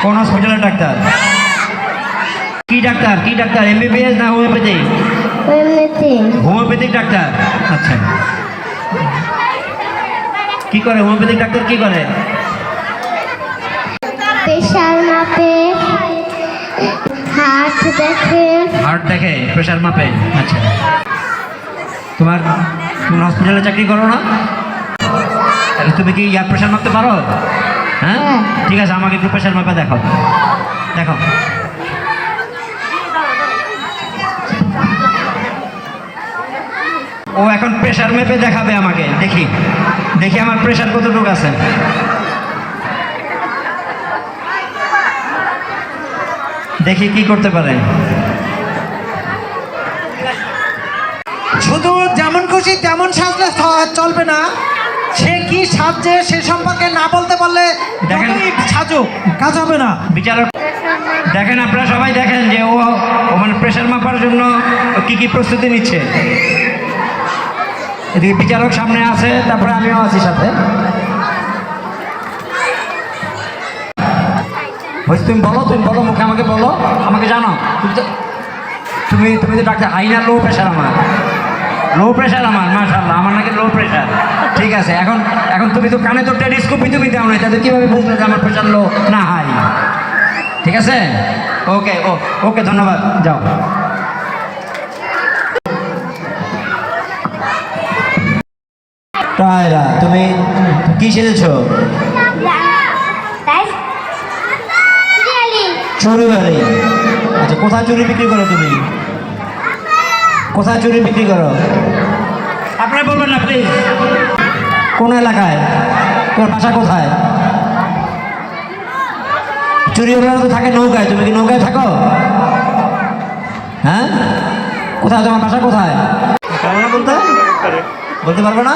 কোন হসপিটালের ডাক্তার? কি ডাক্তার? কি ডাক্তার? এমবিবিএস না হোমিওপ্যাথি? Homeopathic doctor. আচ্ছা, কি করে হোমিওপ্যাথিক ডাক্তার? কি করে? প্রেশার মাপে, হার্ট দেখে। হার্ট দেখে, প্রেশার মাপে। আচ্ছা, তোমার তুমি হসপিটালে চাকরি করো না? তাহলে তুমি কি প্রেশার মাপতে পারো? হ্যাঁ, ঠিক আছে, আমাকে একটু প্রেশার মাপে দেখো। দেখো, ও এখন প্রেশার মেপে দেখাবে আমাকে। দেখি দেখি আমার প্রেশার কতটুকু আছে। দেখি কি করতে পারে। শুধু যেমন খুশি তেমন সাজলে চলবে না। সে কি সাজছে সে সম্পর্কে না বলতে পারলে দেখেন, সাজুক, কাজ হবে না। বিচারক দেখেন, আপনারা সবাই দেখেন যে ও মানে প্রেশার মাপার জন্য কি কি প্রস্তুতি নিচ্ছে। এদিকে বিচারক সামনে আছে, তারপরে আমিও আছি সাথে। তুমি বলো, তুমি বলো, মুখে আমাকে বলো, আমাকে জানো। তুমি তো ডাক্তার। হাই না লো প্রেশার? আমার লো প্রেশার। আমার মাশাআল্লাহ, আমার নাকি লো প্রেশার। ঠিক আছে, এখন এখন তুমি তো কানে তো টেলিস্কোপই তুমি দাও নাই, তাহলে কীভাবে বুঝলে যে আমার প্রেশার লো না হাই? ঠিক আছে, ওকে, ওকে, ধন্যবাদ, যাও। তাইরা, তুমি কি সেরেছো? চুরি বাড়ি। আচ্ছা, কোথায় চুরি বিক্রি করো তুমি? কোথায় চুরি বিক্রি করো? আপনারা বলবেন না প্লিজ। কোন এলাকায়? তোমার বাসা কোথায়? চুরিওয়ালারা তো থাকে নৌকায়, তুমি কি নৌকায় থাকো? হ্যাঁ, কোথায় তোমার বাসা? কোথায়? পারবে না বলতে? বলতে পারবে না?